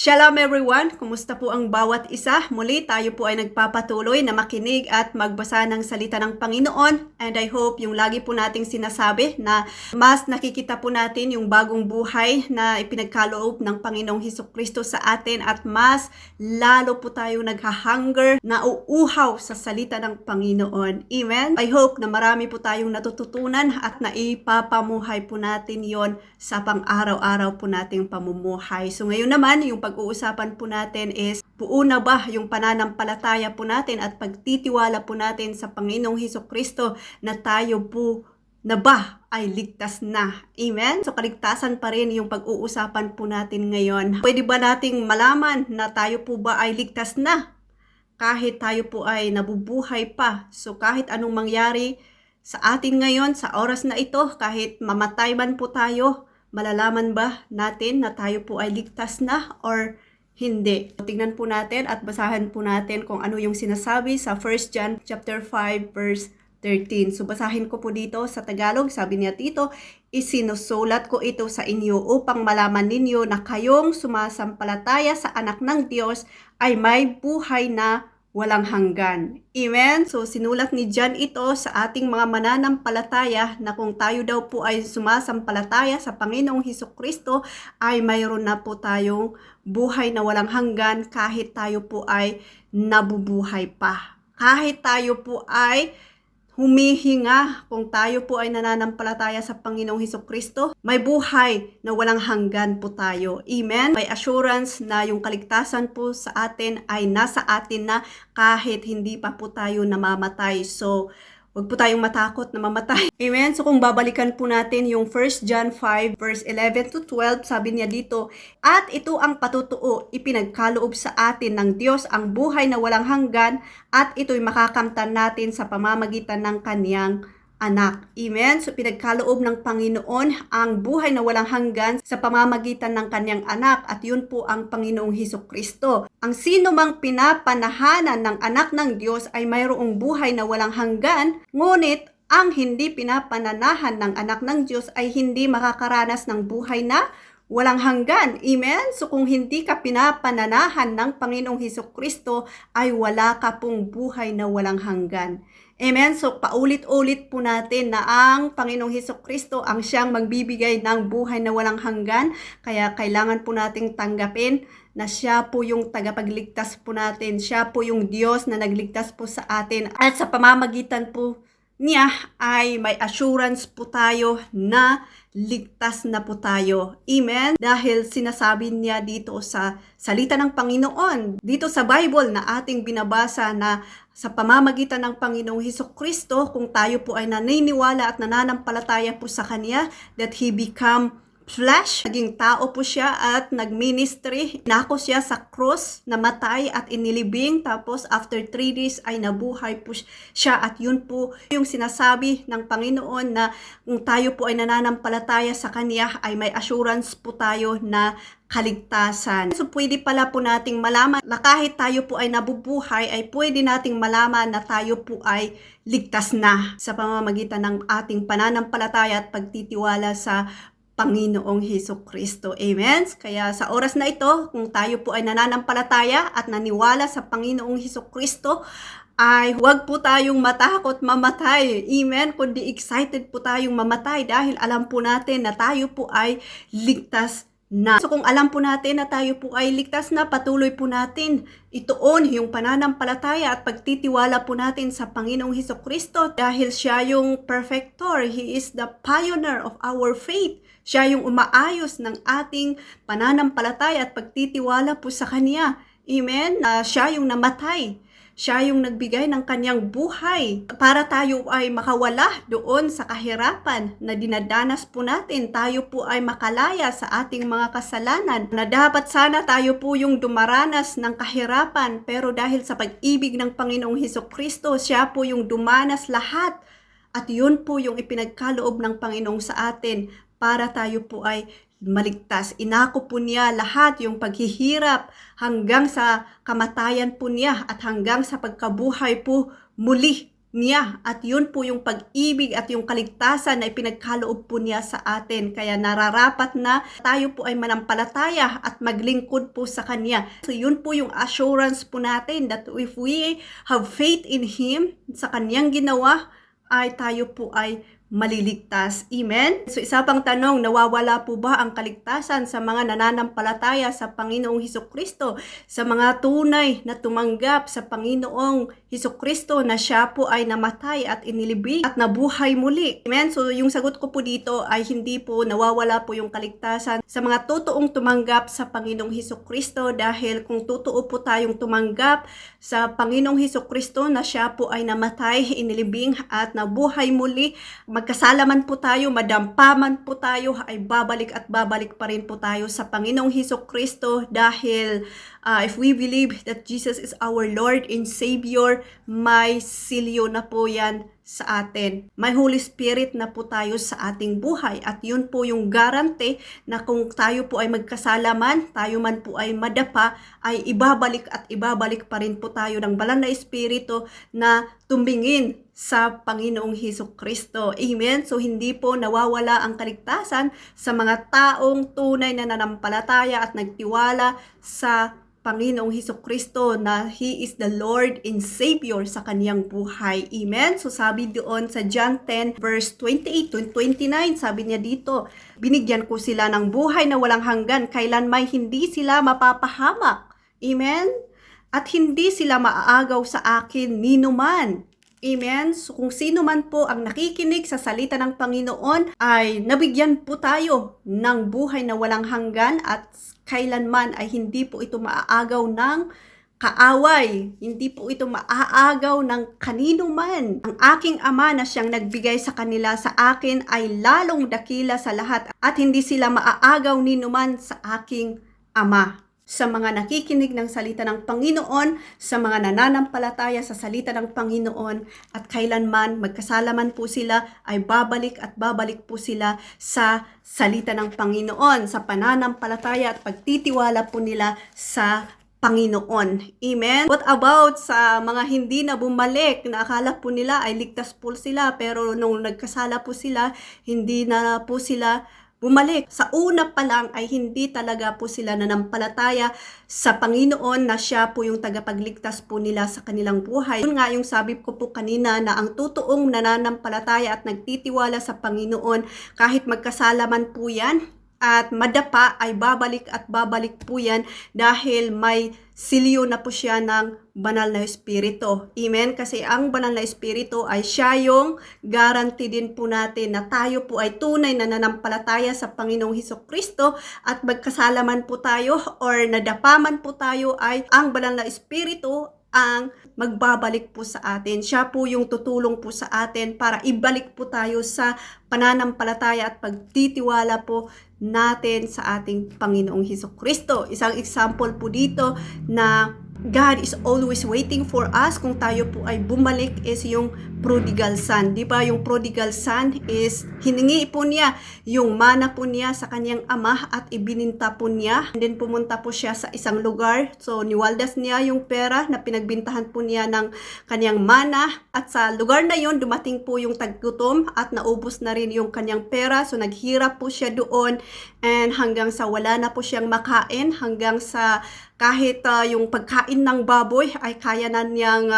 Shalom everyone! Kumusta po ang bawat isa? Muli tayo po ay nagpapatuloy na makinig at magbasa ng salita ng Panginoon. And I hope yung lagi po nating sinasabi na mas nakikita po natin yung bagong buhay na ipinagkaloob ng Panginoong Hesukristo sa atin at mas lalo po tayo naghahunger na uuhaw sa salita ng Panginoon. Amen? I hope na marami po tayong natututunan at naipapamuhay po natin yon sa pang-araw-araw po nating pamumuhay. So ngayon naman, yung pag-uusapan po natin is buo na ba yung pananampalataya po natin at pagtitiwala po natin sa Panginoong Hesukristo na tayo po na ba ay ligtas na. Amen? So kaligtasan pa rin yung pag-uusapan po natin ngayon. Pwede ba nating malaman na tayo po ba ay ligtas na? Kahit tayo po ay nabubuhay pa. So kahit anong mangyari sa atin ngayon, sa oras na ito, kahit mamatay man po tayo, malalaman ba natin na tayo po ay ligtas na or hindi? Tingnan po natin at basahan po natin kung ano yung sinasabi sa 1 John chapter 5 verse 13. So basahin ko po dito sa Tagalog. Sabi niya dito, isinusulat ko ito sa inyo upang malaman ninyo na kayong sumasampalataya sa anak ng Diyos ay may buhay na walang hanggan. Amen? So, sinulat ni John ito sa ating mga mananampalataya na kung tayo daw po ay sumasampalataya sa Panginoong Hesukristo ay mayroon na po tayong buhay na walang hanggan kahit tayo po ay nabubuhay pa. Kahit tayo po ay humihinga, kung tayo po ay nananampalataya sa Panginoong Hesukristo, may buhay na walang hanggan po tayo. Amen? May assurance na yung kaligtasan po sa atin ay nasa atin na kahit hindi pa po tayo namamatay. So, huwag po tayong matakot na mamatay. Amen? So kung babalikan po natin yung 1 John 5 verse 11 to 12, sabi niya dito, at ito ang patutuo, ipinagkaloob sa atin ng Diyos ang buhay na walang hanggan at ito'y makakamtan natin sa pamamagitan ng Kaniyang anak. Amen? So pinagkaloob ng Panginoon ang buhay na walang hanggan sa pamamagitan ng Kaniyang anak at yun po ang Panginoong Hesukristo. Ang sino mang pinapanahanan ng anak ng Diyos ay mayroong buhay na walang hanggan, ngunit ang hindi pinapananahan ng anak ng Diyos ay hindi makakaranas ng buhay na walang hanggan. Amen? So kung hindi ka pinapananahan ng Panginoong Hesukristo ay wala ka pong buhay na walang hanggan. Amen? So paulit-ulit po natin na ang Panginoong Hesukristo ang siyang magbibigay ng buhay na walang hanggan. Kaya kailangan po nating tanggapin na siya po yung tagapagligtas po natin. Siya po yung Diyos na nagligtas po sa atin. At sa pamamagitan po niya ay may assurance po tayo na ligtas na po tayo. Amen? Dahil sinasabi niya dito sa salita ng Panginoon, dito sa Bible na ating binabasa na sa pamamagitan ng Panginoong Hesukristo, kung tayo po ay naniniwala at nananampalataya po sa Kanya, that He become flesh, naging tao po siya at nagministry. Nako siya sa cross, namatay at inilibing. Tapos after 3 days ay nabuhay po siya. At yun po yung sinasabi ng Panginoon na kung tayo po ay nananampalataya sa Kanya ay may assurance po tayo na kaligtasan. So pwede pala po nating malaman na kahit tayo po ay nabubuhay ay pwede nating malaman na tayo po ay ligtas na sa pamamagitan ng ating pananampalataya at pagtitiwala sa Panginoong Hesukristo. Amen? Kaya sa oras na ito, kung tayo po ay nananampalataya at naniwala sa Panginoong Hesukristo, ay huwag po tayong matakot mamatay. Amen? Kundi excited po tayong mamatay dahil alam po natin na tayo po ay ligtas na. So kung alam po natin na tayo po ay ligtas na, patuloy po natin ituon yung pananampalataya at pagtitiwala po natin sa Panginoong Hesukristo dahil siya yung perfector. He is the pioneer of our faith. Siya yung umaayos ng ating pananampalataya at pagtitiwala po sa Kanya. Amen? Siya yung namatay. Siya yung nagbigay ng Kanyang buhay para tayo ay makawala doon sa kahirapan na dinadanas po natin. Tayo po ay makalaya sa ating mga kasalanan na dapat sana tayo po yung dumaranas ng kahirapan. Pero dahil sa pag-ibig ng Panginoong Hesukristo, siya po yung dumanas lahat. At yun po yung ipinagkaloob ng Panginoong sa atin para tayo po ay maligtas. Inako po niya lahat yung paghihirap hanggang sa kamatayan po niya at hanggang sa pagkabuhay po muli niya at yun po yung pag-ibig at yung kaligtasan na ipinagkaloob po niya sa atin. Kaya nararapat na tayo po ay manampalataya at maglingkod po sa Kanya. So yun po yung assurance po natin that if we have faith in Him, sa Kanyang ginawa, ay tayo po ay maliligtas. Amen? So isa pang tanong, nawawala po ba ang kaligtasan sa mga nananampalataya sa Panginoong Hesukristo? Sa mga tunay na tumanggap sa Panginoong Hesukristo na siya po ay namatay at inilibing at nabuhay muli. Amen? So yung sagot ko po dito ay hindi po nawawala po yung kaligtasan sa mga totoong tumanggap sa Panginoong Hesukristo, dahil kung totoo po tayong tumanggap sa Panginoong Hesukristo na siya po ay namatay, inilibing at nabuhay muli, magkasalaman po tayo, madampaman po tayo, ay babalik at babalik pa rin po tayo sa Panginoong Hesukristo, dahil if we believe that Jesus is our Lord and Savior, may silyo na po yan sa atin. May Holy Spirit na po tayo sa ating buhay at yun po yung garante na kung tayo po ay magkasalaman, tayo man po ay madapa, ay ibabalik at ibabalik pa rin po tayo ng banal na Espiritu na tumingin sa Panginoong Hesukristo. Amen? So hindi po nawawala ang kaligtasan sa mga taong tunay na nanampalataya at nagtiwala sa Panginoong Hesukristo na He is the Lord and Savior sa kaniyang buhay. Amen? So sabi doon sa John 10 verse 28 to 29, sabi niya dito, binigyan ko sila ng buhay na walang hanggan, kailanman hindi sila mapapahamak. Amen? At hindi sila maaagaw sa akin ninuman. Amen? So kung sino man po ang nakikinig sa salita ng Panginoon ay nabigyan po tayo ng buhay na walang hanggan at kailanman ay hindi po ito maaagaw ng kaaway. Hindi po ito maaagaw ng kanino man. Ang aking Ama na siyang nagbigay sa kanila sa akin ay lalong dakila sa lahat at hindi sila maaagaw ninuman sa aking Ama. Sa mga nakikinig ng salita ng Panginoon, sa mga nananampalataya sa salita ng Panginoon, at kailanman magkasalaman po sila, ay babalik at babalik po sila sa salita ng Panginoon, sa pananampalataya at pagtitiwala po nila sa Panginoon. Amen? What about sa mga hindi na bumalik, na akala po nila ay ligtas po sila, pero nung nagkasala po sila, hindi na po sila bumalik. Sa una pa lang ay hindi talaga po sila nanampalataya sa Panginoon na siya po yung tagapagligtas po nila sa kanilang buhay. Yun nga yung sabi ko po kanina na ang totoong nananampalataya at nagtitiwala sa Panginoon, kahit magkasalaman po yan at madapa, ay babalik at babalik po yan dahil may silyo na po siya ng banal na Espiritu. Amen? Kasi ang banal na Espiritu ay siya yung guarantee din po natin na tayo po ay tunay na nanampalataya sa Panginoong Hesukristo at magkasalaman po tayo or nadapaman po tayo, ay ang banal na Espiritu ang magbabalik po sa atin. Siya po yung tutulong po sa atin para ibalik po tayo sa pananampalataya at pagtitiwala po natin sa ating Panginoong Hesukristo. Isang example po dito na God is always waiting for us kung tayo po ay bumalik is yung prodigal son. Di ba? Yung prodigal son is hiningi po niya yung mana po niya sa kanyang ama at ibininta po niya. And then pumunta po siya sa isang lugar. So niwaldas niya yung pera na pinagbintahan po niya ng kanyang mana. At sa lugar na yon dumating po yung taggutom at naubos na rin yung kanyang pera. So naghirap po siya doon and hanggang sa wala na po siyang makain, hanggang sa kahit yung pagkain ng baboy ay kaya na niyang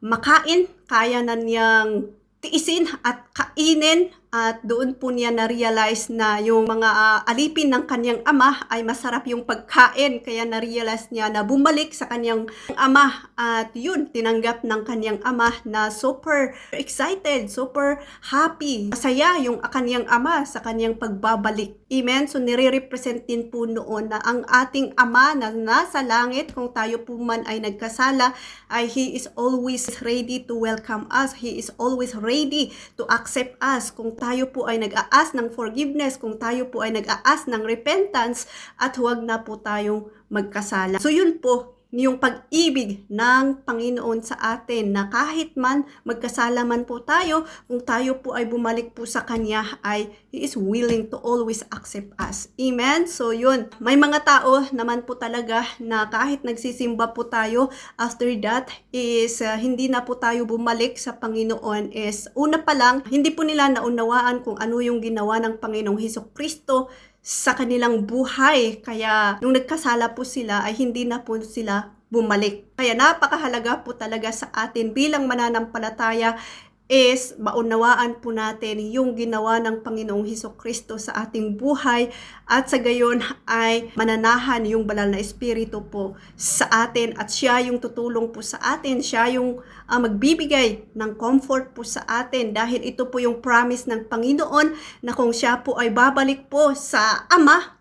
makain, kaya na niyang tiisin at kainin. At doon po niya na-realize na yung mga alipin ng kanyang ama ay masarap yung pagkain. Kaya na-realize niya na bumalik sa kanyang ama. At yun, tinanggap ng kanyang ama na super excited, super happy. Masaya yung kanyang ama sa kanyang pagbabalik. Amen? So nire-represent din po noon na ang ating ama na nasa langit, kung tayo po man ay nagkasala, ay He is always ready to welcome us. He is always ready to accept us. Kung tayo po ay nag-aas ng forgiveness, kung tayo po ay nag-aas ng repentance, at huwag na po tayong magkasala. So yun po yung pag-ibig ng Panginoon sa atin na kahit man magkasala man po tayo, kung tayo po ay bumalik po sa Kanya ay He is willing to always accept us. Amen? So yun, may mga tao naman po talaga na kahit nagsisimba po tayo, after that is hindi na po tayo bumalik sa Panginoon is una pa lang, hindi po nila naunawaan kung ano yung ginawa ng Panginoong Hesukristo sa kanilang buhay. Kaya nung nagkasala po sila ay hindi na po sila bumalik. Kaya napakahalaga po talaga sa atin bilang mananampalataya is maunawaan po natin yung ginawa ng Panginoong Hesukristo sa ating buhay at sa gayon ay mananahan yung banal na Espiritu po sa atin at siya yung tutulong po sa atin, siya yung magbibigay ng comfort po sa atin dahil ito po yung promise ng Panginoon na kung siya po ay babalik po sa Ama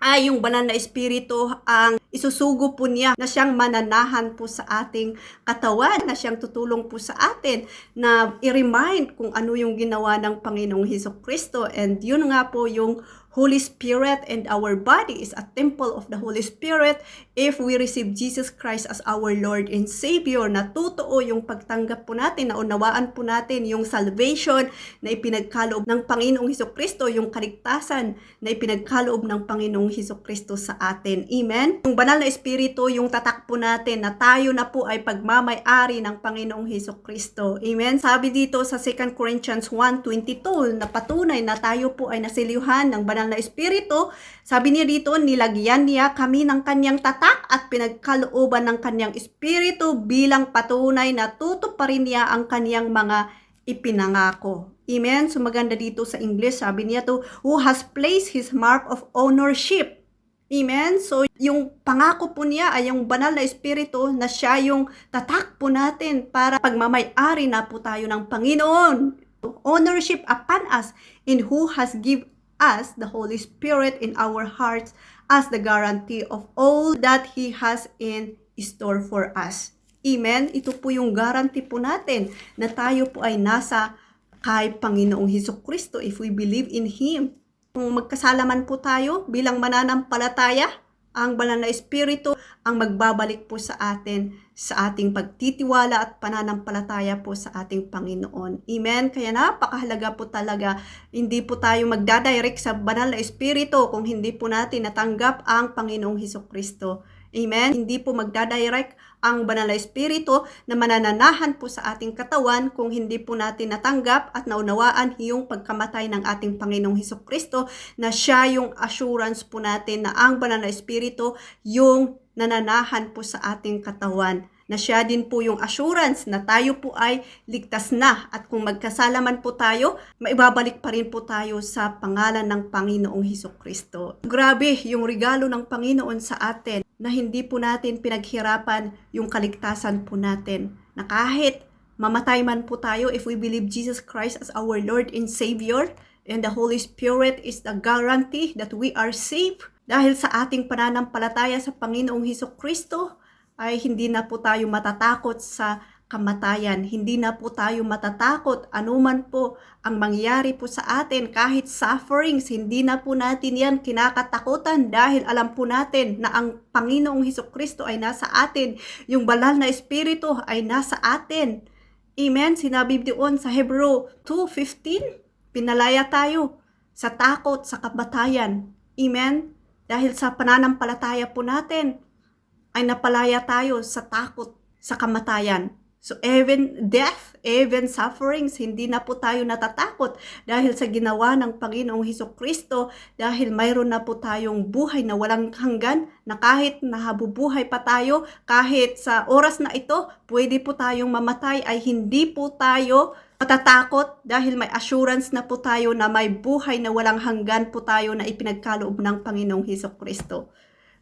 ay yung banal na Espiritu ang isusugo po niya na siyang mananahan po sa ating katawan, na siyang tutulong po sa atin na i-remind kung ano yung ginawa ng Panginoong Hesukristo. And yun nga po yung Holy Spirit, and our body is a temple of the Holy Spirit if we receive Jesus Christ as our Lord and Savior. Na totoo yung pagtanggap po natin, na unawaan po natin yung salvation na ipinagkaloob ng Panginoong Hesukristo, yung kaligtasan na ipinagkaloob ng Panginoong Hesukristo sa atin. Amen? Yung banal na Espiritu, yung tatak po natin na tayo na po ay pagmamay-ari ng Panginoong Hesukristo. Amen? Sabi dito sa 2 Corinthians 1:22 na patunay na tayo po ay nasilihan ng banal na Espiritu. Sabi niya dito, nilagyan niya kami ng kanyang tatak at pinagkalooban ng kanyang Espiritu bilang patunay na tutuparin niya ang kanyang mga ipinangako. Amen? So maganda dito sa English, sabi niya to, who has placed his mark of ownership. Amen? So yung pangako po niya ay yung banal na Espiritu na siya yung tatak po natin para pagmamay-ari na po tayo ng Panginoon. Ownership upon us, in who has given us the Holy Spirit in our hearts as the guarantee of all that He has in store for us. Amen? Ito po yung guarantee po natin na tayo po ay nasa kay Panginoong Hesukristo if we believe in Him. Kung magkasalaman po tayo bilang mananampalataya, ang banal na Espiritu ang magbabalik po sa atin sa ating pagtitiwala at pananampalataya po sa ating Panginoon. Amen? Kaya napakahalaga po talaga, hindi po tayo magdadirect sa banal na Espiritu kung hindi po natin natanggap ang Panginoong Hesukristo. Amen? Hindi po magdadirect ang banal na Espiritu na manananahan po sa ating katawan kung hindi po natin natanggap at naunawaan yung pagkamatay ng ating Panginoong Hesukristo, na siya yung assurance po natin na ang banal na Espiritu yung nananahan po sa ating katawan, na siya din po yung assurance na tayo po ay ligtas na at kung magkasalaman po tayo, maibabalik pa rin po tayo sa pangalan ng Panginoong Hesukristo. Grabe yung regalo ng Panginoon sa atin na hindi po natin pinaghirapan yung kaligtasan po natin, na kahit mamatay man po tayo, if we believe Jesus Christ as our Lord and Savior, and the Holy Spirit is the guarantee that we are saved. Dahil sa ating pananampalataya sa Panginoong Hesukristo, ay hindi na po tayo matatakot sa kamatayan. Hindi na po tayo matatakot anuman po ang mangyari po sa atin, kahit sufferings, hindi na po natin yan kinakatakutan dahil alam po natin na ang Panginoong Hesukristo ay nasa atin. Yung banal na Espiritu ay nasa atin. Amen? Sinabi doon sa Hebrew 2:15, pinalaya tayo sa takot sa kamatayan. Amen? Dahil sa pananampalataya po natin, ay napalaya tayo sa takot sa kamatayan. So even death, even sufferings, hindi na po tayo natatakot dahil sa ginawa ng Panginoong Hesukristo, dahil mayroon na po tayong buhay na walang hanggan, na kahit nahabubuhay pa tayo, kahit sa oras na ito, pwede po tayong mamatay, ay hindi po tayo matatakot dahil may assurance na po tayo na may buhay na walang hanggan po tayo na ipinagkaloob ng Panginoong Hesukristo.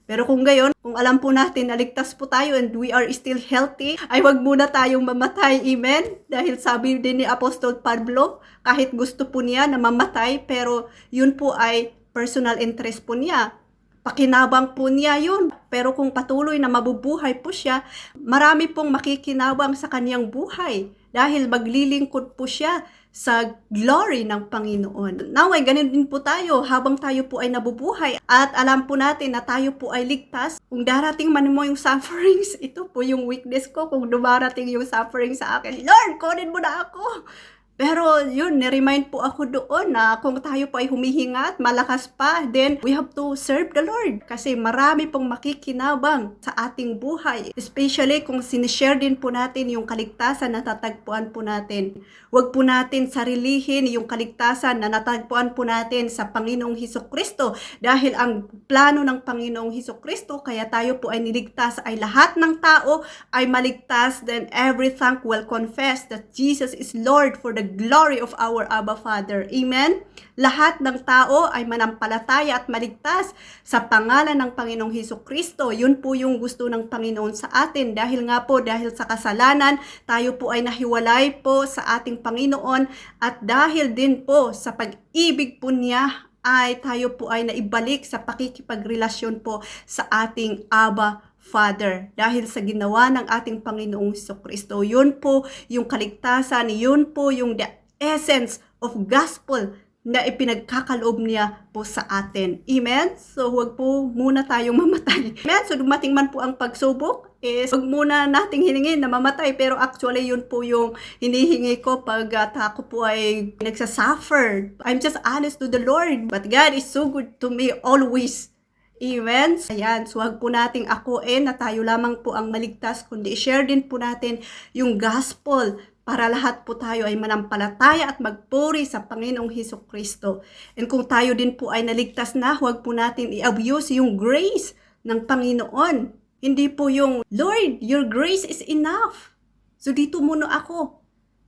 Pero kung gayon, kung alam po natin na ligtas po tayo and we are still healthy, ay wag muna tayong mamatay. Amen? Dahil sabi din ni Apostol Pablo, kahit gusto po niya na mamatay, pero yun po ay personal interest po niya. Pakinabang po niya yun. Pero kung patuloy na mabubuhay po siya, marami pong makikinabang sa kanyang buhay. Dahil maglilingkod po siya sa glory ng Panginoon. Now, ay ganun din po tayo habang tayo po ay nabubuhay at alam po natin na tayo po ay ligtas. Kung darating man mo yung sufferings, ito po yung weakness ko. Kung dumarating yung suffering sa akin, Lord, kunin mo na ako. Pero yun, niremind po ako doon na kung tayo po ay humihinga at malakas pa, then we have to serve the Lord. Kasi marami pong makikinabang sa ating buhay. Especially kung sinishare din po natin yung kaligtasan na tatagpuan po natin. Huwag po natin sarilihin yung kaligtasan na natagpuan po natin sa Panginoong Hesukristo. Dahil ang plano ng Panginoong Hesukristo, kaya tayo po ay niligtas, ay lahat ng tao ay maligtas, then every tongue will confess that Jesus is Lord for the glory of our Abba Father. Amen? Lahat ng tao ay manampalataya at maligtas sa pangalan ng Panginoong Hesukristo. Yun po yung gusto ng Panginoon sa atin. Dahil nga po, dahil sa kasalanan, tayo po ay nahiwalay po sa ating Panginoon. At dahil din po sa pag-ibig po niya, ay tayo po ay naibalik sa pakikipagrelasyon po sa ating Abba Father, dahil sa ginawa ng ating Panginoong Hesukristo. Yun po yung kaligtasan, yun po yung the essence of gospel na ipinagkakaloob niya po sa atin. Amen? So, huwag po muna tayong mamatay. Amen? So, dumating man po ang pagsubok, huwag muna nating hilingin na mamatay. Pero actually, yun po yung hinihingi ko pag ako po ay nagsasuffer. I'm just honest to the Lord. But God is so good to me always. Amen? Ayan, so huwag po nating akuin na tayo lamang po ang maligtas, kundi i-share din po natin yung gospel para lahat po tayo ay manampalataya at magpuri sa Panginoong Hesukristo. And kung tayo din po ay naligtas na, huwag po natin i-abuse yung grace ng Panginoon. Hindi po yung, Lord, your grace is enough. So dito muna ako.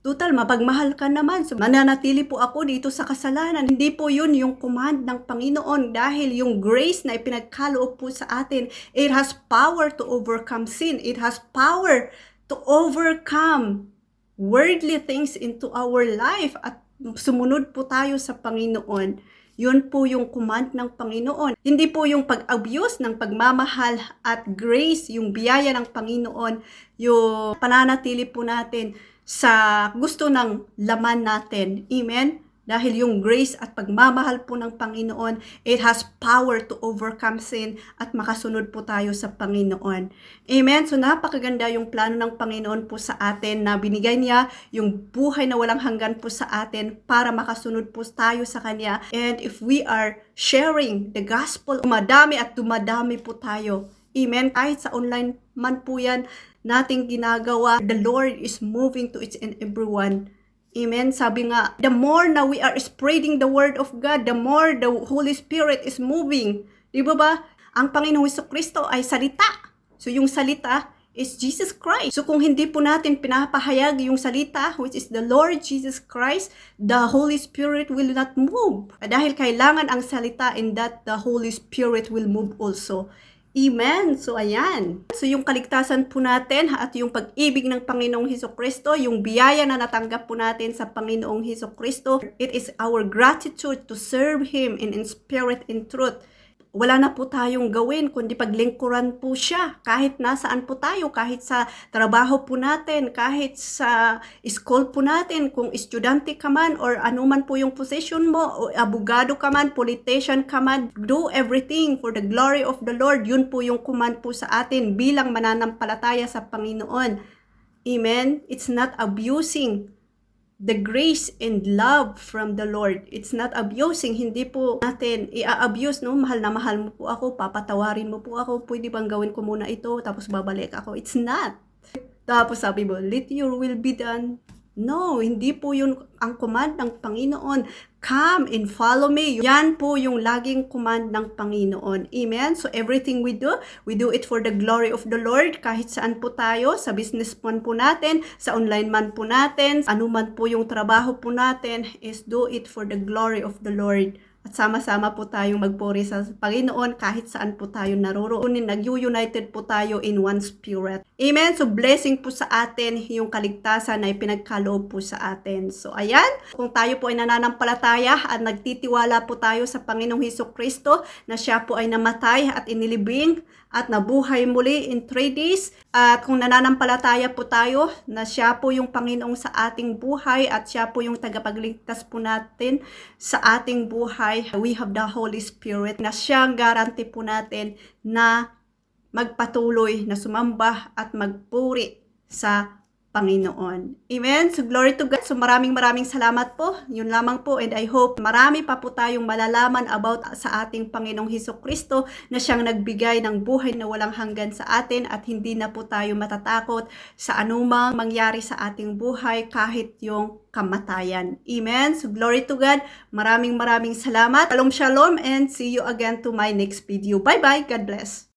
Total, mapagmahal ka naman. So, mananatili po ako dito sa kasalanan. Hindi po yun yung command ng Panginoon dahil yung grace na ipinagkaloob po sa atin, it has power to overcome sin. It has power to overcome worldly things into our life at sumunod po tayo sa Panginoon. Yun po yung command ng Panginoon. Hindi po yung pag-abuse ng pagmamahal at grace, yung biyaya ng Panginoon, yung pananatili po natin sa gusto ng laman natin. Amen? Dahil yung grace at pagmamahal po ng Panginoon, it has power to overcome sin at makasunod po tayo sa Panginoon. Amen? So napakaganda yung plano ng Panginoon po sa atin na binigay niya yung buhay na walang hanggan po sa atin para makasunod po tayo sa Kanya. And if we are sharing the gospel, dumadami at dumadami po tayo. Amen? Kahit sa online man po yan, nating ginagawa, the Lord is moving to each and everyone. Amen? Sabi nga, the more na we are spreading the word of God, the more the Holy Spirit is moving. Di ba? Ang Panginoong Hesukristo ay salita. So yung salita is Jesus Christ. So kung hindi po natin pinapahayag yung salita, which is the Lord Jesus Christ, the Holy Spirit will not move. Dahil kailangan ang salita in that the Holy Spirit will move also. Amen. So, ayan. So, yung kaligtasan po natin at yung pag-ibig ng Panginoong Hesukristo, yung biyaya na natanggap po natin sa Panginoong Hesukristo, it is our gratitude to serve Him in spirit and truth. Wala na po tayong gawin kundi paglingkuran po siya kahit nasaan po tayo, kahit sa trabaho po natin, kahit sa school po natin, kung estudyante ka man or anuman po yung position mo, o abogado ka man, politician ka man, do everything for the glory of the Lord. Yun po yung command po sa atin bilang mananampalataya sa Panginoon. Amen? It's not abusing the grace and love from the Lord. It's not abusing. Hindi po natin i-abuse, no? Mahal na mahal mo po ako, papatawarin mo po ako, pwede bang gawin ko muna ito, tapos babalik ako. It's not. Tapos sabi mo, let your will be done. No, hindi po yun ang command ng Panginoon. Come and follow me. Yan po yung laging command ng Panginoon. Amen? So everything we do it for the glory of the Lord. Kahit saan po tayo, sa business man po natin, sa online man po natin, anuman po yung trabaho po natin, is do it for the glory of the Lord. At sama-sama po tayong magpuri sa Panginoon kahit saan po tayo naroroon. Nag-united po tayo in one spirit. Amen? So blessing po sa atin yung kaligtasan na ipinagkaloob po sa atin. So ayan, kung tayo po ay nananampalataya at nagtitiwala po tayo sa Panginoong Hesukristo na siya po ay namatay at inilibing at nabuhay muli in 3 days. At kung nananampalataya po tayo na siya po yung Panginoong sa ating buhay at siya po yung tagapagligtas po natin sa ating buhay, we have the Holy Spirit na siyang guarantee po natin na magpatuloy na sumamba at magpuri sa Panginoon. Amen? So glory to God. So maraming salamat po. Yun lamang po, and I hope marami pa po tayong malalaman about sa ating Panginoong Hesukristo na siyang nagbigay ng buhay na walang hanggan sa atin at hindi na po tayo matatakot sa anumang mangyari sa ating buhay kahit yung kamatayan. Amen? So glory to God. Maraming salamat. Shalom and see you again to my next video. Bye-bye. God bless.